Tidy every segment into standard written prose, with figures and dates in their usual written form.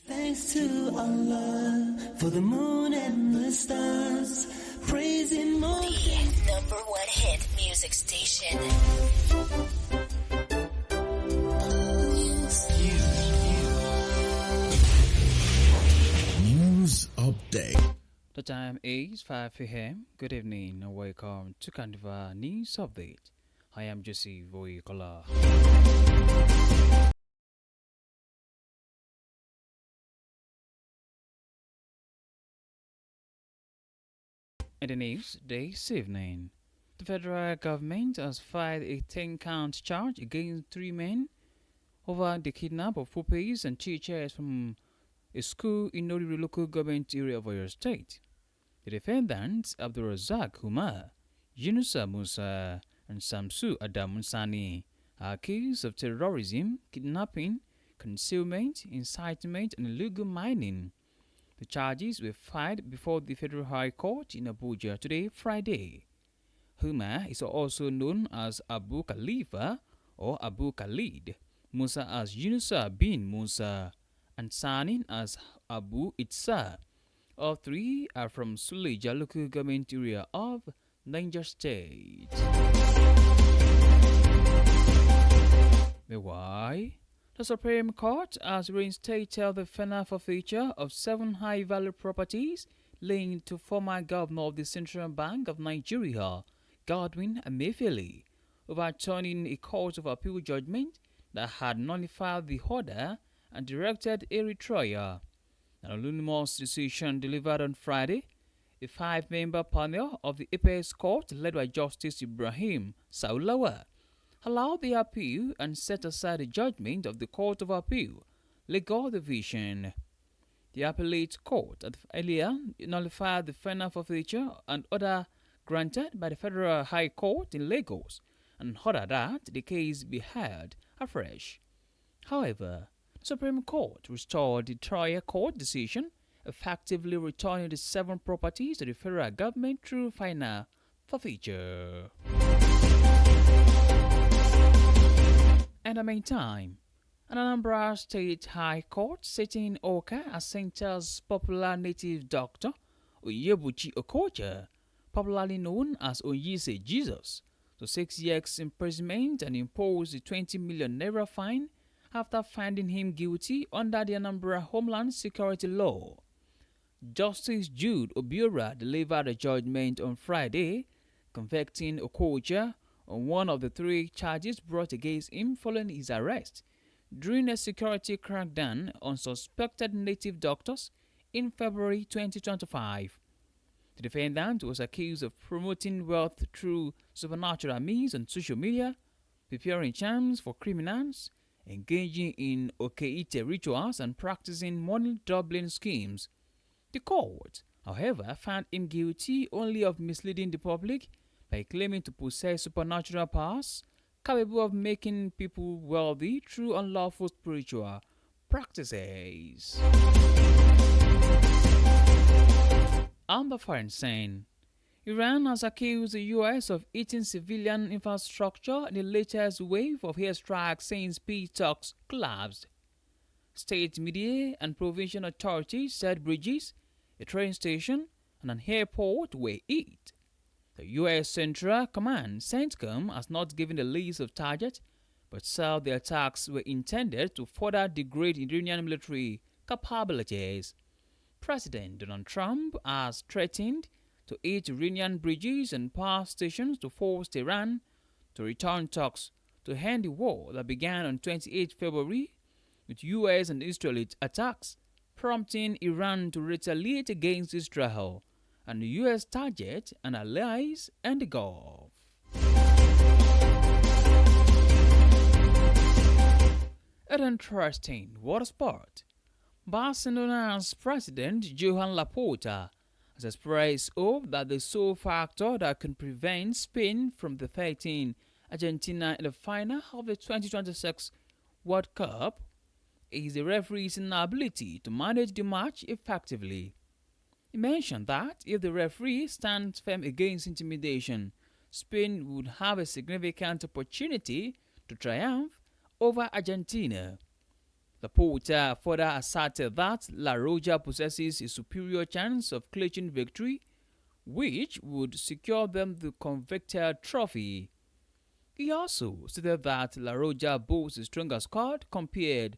Thanks to Allah for the moon and the stars, praising The number one hit music station. News update. The time is 5 p.m. Good evening and welcome to Carnival News Update. I am Jesse Voikola. In the news this evening, the federal government has filed a 10-count charge against 3 men over the kidnap of pupils and teachers from a school in Noriri local government area of Oyo State. The defendants, Abdulrazak Umar, Yunusa Musa, and Samsu Adamusani, are accused of terrorism, kidnapping, concealment, incitement, and illegal mining. The charges were filed before the Federal High Court in Abuja today, Friday. Umar is also known as Abu Khalifa or Abu Khalid, Musa as Yunusa bin Musa, and Sani as Abu Itsa. All three are from Suleja local government area of Niger State. Meanwhile, the Supreme Court has reinstated the final forfeiture of 7 high-value properties linked to former governor of the Central Bank of Nigeria, Godwin Emefiele, overturning a court of appeal judgment that had nullified the order and directed a retrial. An anonymous decision delivered on Friday, a 5-member panel of the Apex Court led by Justice Ibrahim Saulawa allowed the appeal and set aside the judgment of the Court of Appeal, Legal Division. The Appellate Court had earlier nullified the final forfeiture and order granted by the Federal High Court in Lagos and ordered that the case be heard afresh. However, the Supreme Court restored the trial court decision, effectively returning the 7 properties to the federal government through final forfeiture. In the meantime, an Anambra State High Court sitting in Oka has sentenced popular native doctor Oyebuchi Okocha, popularly known as Oyise Jesus, to 6 years imprisonment and imposed a 20 million naira fine after finding him guilty under the Anambra Homeland Security Law. Justice Jude Obiora delivered a judgment on Friday, convicting Okocha on one of the 3 charges brought against him following his arrest during a security crackdown on suspected native doctors in February 2025. The defendant was accused of promoting wealth through supernatural means on social media, preparing charms for criminals, engaging in Okeite rituals, and practicing money doubling schemes. The court, however, found him guilty only of misleading the public by claiming to possess supernatural powers capable of making people wealthy through unlawful spiritual practices. On the foreign scene, Iran has accused the U.S. of hitting civilian infrastructure in the latest wave of airstrikes since peace talks collapsed. State media and provincial authorities said bridges, a train station, and an airport were hit. The U.S. Central Command, CENTCOM, has not given a list of targets, but said the attacks were intended to further degrade Iranian military capabilities. President Donald Trump has threatened to hit Iranian bridges and power stations to force Tehran to return talks to end the war that began on 28 February with U.S. and Israeli attacks, prompting Iran to retaliate against Israel and the U.S. target and allies and the Gulf. An interesting water sport. Barcelona's president Joan Laporta has expressed hope that the sole factor that can prevent Spain from defeating Argentina in the final of the 2026 World Cup is the referee's inability to manage the match effectively. He mentioned that if the referee stands firm against intimidation, Spain would have a significant opportunity to triumph over Argentina. The porter further asserted that La Roja possesses a superior chance of clinching victory, which would secure them the coveted trophy. He also stated that La Roja boasts a stronger squad compared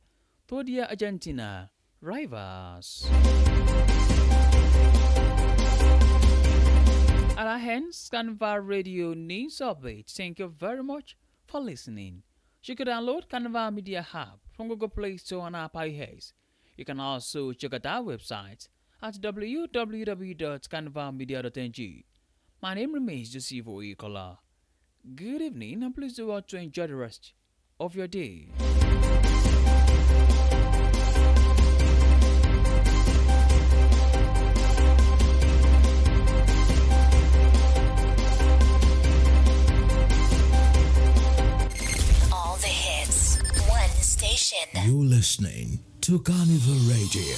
to their Argentina rivals. And that ends Carnival Radio News Update. Thank you very much for listening. You can download Carnival Media Hub from Google Play Store and Apple iOS. You can also check out our website at www.carnivalmedia.ng. My name remains Joseph Oyekola. Good evening, and please do want to enjoy the rest of your day. All the hits, one station. You're listening to Carnival Radio.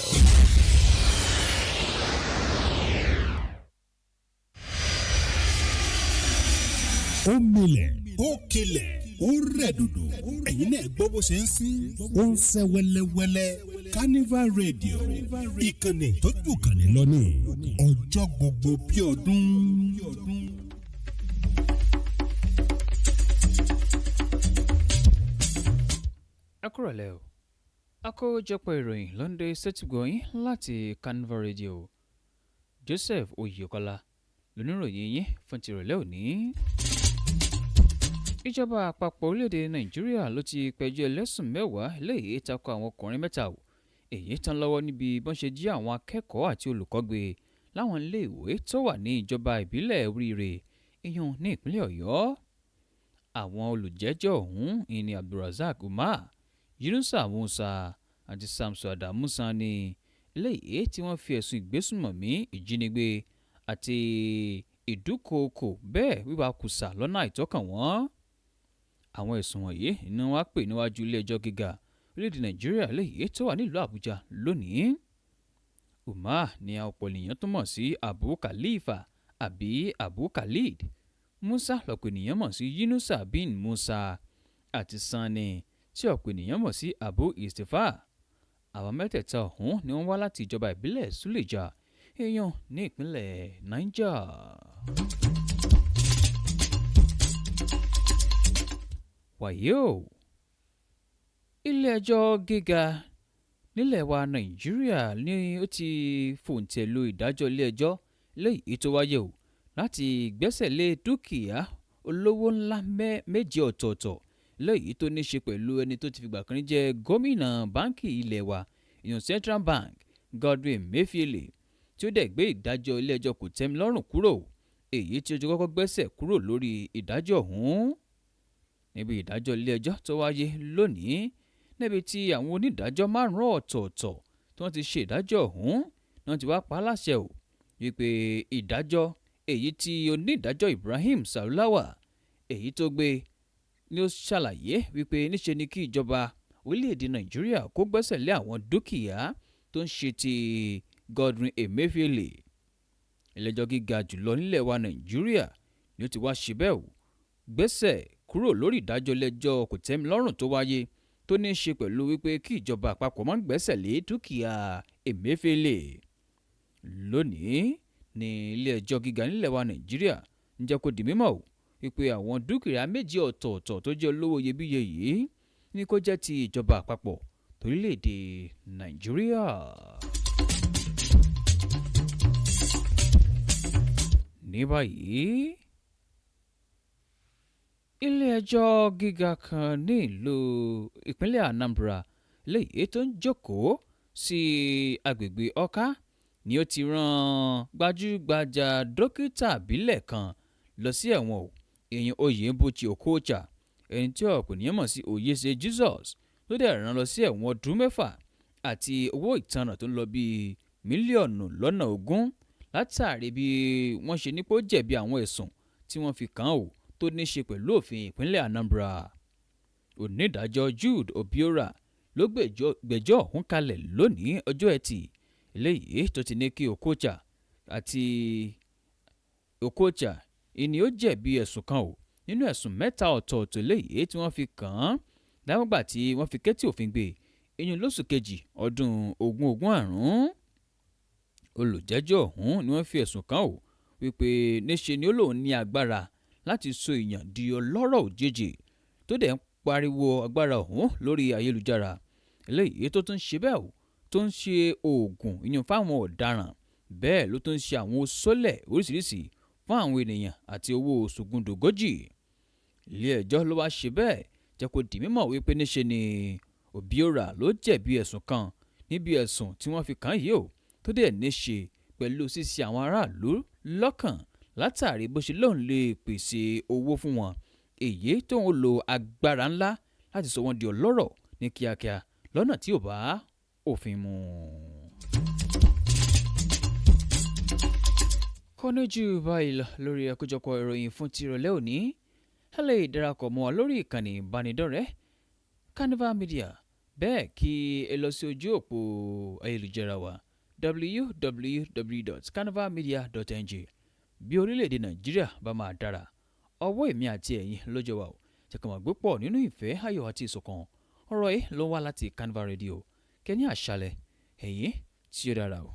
Ó milẹ̀, ó kilẹ̀, ó rẹ̀ dòdò. Ẹ̀yin náà gbọ́ bó ṣe ń sín. Ó ń sẹ́ wẹ́lẹ́wẹ́lẹ́. Carnival Radio. Ìkànnì tó jù kànnì lọ ní. Ọjọ́ gbogbo bí ọdún. Ẹ kúrọ̀lẹ́ o. Àkójọpọ̀ ìròyìn ló ń dé sétígbọ̀yìn láti Carnival Radio. Joseph Oyekola lóníròyìn yín fún tìrọ̀lẹ́ òní. Ìjọba àpapọ̀ orílẹ̀-èdè Nàìjíríà ló ti pẹ̀jọ́ ẹlẹ́sùn mẹ́wàá léyìí tako àwọn ọkùnrin mẹ́ta o. Èyí tán lọ́wọ́ níbi bọ́n ṣe jí àwọn akẹ́kọ̀ọ́ àti olùkọ́ gbé láwọn iléèwé tó wà ní ìjọba ìbílẹ̀ Oríire ìyún ní ìpínlẹ̀ Ọ̀yọ́. Àwọn olùjẹ́jọ́ ọ̀hún ìní Abdulrasaq Umar, Yunusa Musa àti Samson Adamu Sani léyìí tí wọ́n fi ẹ̀sùn ìgbésùnmọ̀mí, ìjínigbé àti ìdúkookò bẹ́ẹ̀ wíwakùsà lọ́nà àìtọ́kàn wọ́n. Àwọn ẹ̀sùn wọ̀nyí ni wọ́n á pè níwájú ilé-ẹjọ́ gíga orílẹ̀-èdè Nàìjíríà léyìí tó wà nílùú Àbújá lónìí. Umar ni ọ̀pọ̀ ènìyàn tó mọ̀ sí Abu Khalifa àbí Abu Khalid. Musa lọ̀pọ̀ ènìyàn mọ̀ sí Yunusa bin Musa àti Sani tí ọ̀pọ̀ ènìyàn mọ̀ sí Abu Istifa. Àwọn mẹ́tẹ̀ẹ̀ta ọ̀hún ni wọ́n wá láti ìjọba ìbílẹ̀ Suleja èèyàn ní ìpínlẹ̀ Niger. Wàyí o, ilé-ẹjọ́ gíga nílẹ̀ wa Nàìjíríà ni ó ti fòǹtẹ̀ lu ìdájọ́ ilé-ẹjọ́ léyìí tó wáyé o láti gbẹ́sẹ̀ lé dúkìá olówó ńlá méje ọ̀tọ̀ọ̀tọ̀ léyìí tó ní ṣe pẹ̀lú ẹni tó ti fìgbà kan jẹ́ gómìnà báńkì ilẹ̀ wa ìyẹn Central Bank Godwin Emefiele, tí ó dẹ̀ gbé ìdájọ́ ilé-ẹjọ́ kòtẹ́milọ́rùn kúrò, èyí tí ó ti kọ́kọ́ gbẹ́sẹ̀ kúrò lórí ìdájọ́ ọ̀hún. Níbi ìdájọ́ ilé-ẹjọ́ tó wáyé lónìí, níbi tí àwọn onídàájọ́ márùn-ún ọ̀tọ̀ọ̀tọ̀ tí wọ́n ti ṣe ìdájọ́ ọ̀hún náà ti wá pa á láṣẹ o wípé ìdájọ́ èyí tí onídàájọ́ Ibrahim Saulawa èyí tó gbé ni ó ṣàlàyé wípé níṣe ni kí ìjọba orílẹ̀-èdè Nàìjíríà kó gbẹ́sẹ̀ lé àwọn dúkìá tó ń ṣe ti Godwin Emefiele. Ilé-ẹjọ́ gíga jùlọ nílẹ̀ wa Nàìjíríà ni ó ti wá ṣe bẹ́ẹ̀ o gbẹ́sẹ̀ kúrò lórí ìdájọ́ ilé-ẹjọ́ kòtẹ́milọ́rùn tó wáyé tó ní í ṣe pẹ̀lú wípé kí ìjọba àpapọ̀ máa ń gbẹ́sẹ̀ lé dúkìá Emefiele. Lónìí ní ilé-ẹjọ́ gíga nílẹ̀ wa Nàìjíríà ń jẹ́ kó di mímọ̀ o wípé àwọn dúkìá méjì ọ̀tọ̀ọ̀tọ̀ tó jẹ́ olówó iyebíye yìí ní kó jẹ́ ti ìjọba àpapọ̀ torílẹ̀-èdè Nàìjíríà. Ní báyìí, ilé-ẹjọ́ gíga kan ní ìlú ìpínlẹ̀ Anambra léyìí tó ń jókòó sí agbègbè Ọ̀ká ni ó ti rán gbajúgbajà dókítà ìbílẹ̀ kan lọ sí ẹ̀wọ̀n o, èèyàn Oyèbùchì Okocha, ẹni tí ọ̀pọ̀ ènìyàn mọ̀ sí Oyèsè Jesus, ló dẹ̀ rán lọ sí ẹ̀wọ̀n ọdún 6 àti owó ìtanràn tó ń lọ bíi mílíọ̀nù lọ́nà 20 látàrí bí wọ́n ṣe ní pé ó jẹ̀bi àwọn ẹ̀sùn tí wọ́n fi kàn án o tó ní ṣe pẹ̀lú òfin ìpínlẹ̀ Anambra. Onídàájọ́ Jude Obiora ló gbẹ́jọ́ ọ̀hún kalẹ̀ lónìí ọjọ́ Ẹtì, eléyìí tó ti ní kí Okocha ìní ó jẹ̀bi ẹ̀sùn kan o nínú ẹ̀sùn 3 ọ̀tọ̀ọ̀tọ̀ léyìí tí wọ́n fi kàn án láwùgbà tí wọ́n fi kẹ́tì òfin gbé ìyẹn lóṣù kejì ọdún 2025. Olùjẹ́jọ́ ọ̀hún ni wọ́n fi ẹ̀sùn kàn ó wípé níṣe ni ó lòun ní agbára láti sọ èèyàn di ọlọ́rọ̀ òjijì tó dẹ̀ ń pariwo agbára ọ̀hún lórí ayélujára eléyìí tó tún ṣe bẹ́ẹ̀ tó ń ṣe oògùn ìyẹn fáwọn ọ̀daràn bẹ́ẹ̀ ló tún ṣe àwọn sólẹ̀ oríṣiríṣi fún àwọn ènìyàn àti owó sògùndògójì. Ilé ẹjọ́ ló wá ṣe bẹ́ẹ̀ jẹ́ kó di mímọ̀ wípé níṣe ni Obiora ló jẹ̀bi ẹ̀sùn kan níbi ẹ̀sùn tí wọ́n fi kàn yìí ó tó dẹ̀ níṣe pẹ̀lú ṣíṣe àwọn aráàlú lọ́kàn látàrí bó ṣe lóun lè pèsè owó fún wọn èyí tó ń lo agbára ńlá láti sọ wọ́n di ọlọ́rọ̀ ní kíákíá lọ́nà tí ò bá òfin mu. Kọ́ni jù báyìí lọ lórí àkójọpọ̀ ìròyìn fún ti ìrọ̀lẹ́ òní. Ẹ lè darapọ̀ mọ́ wa lórí ìkànnì ìbánidọ́rẹ̀ẹ́ Carnival Media bẹ́ẹ̀ kí ẹ lọ sí ojú òpó ayélujára wa www.carnivalmedia.ng. Bí orílẹ̀-èdè Nàìjíríà bá máa dára ọwọ́ èmi àti ẹ̀yin lọ́jọ́ wa ò jẹ́ ká máa gbé pọ̀ nínú ìfẹ́ ayọ̀ àti ìṣọ̀kan. Ọ̀rọ̀ yìí ló wá láti Carnival Radio kẹ́ni àṣálẹ́ ẹ̀yìn tí ó dára o.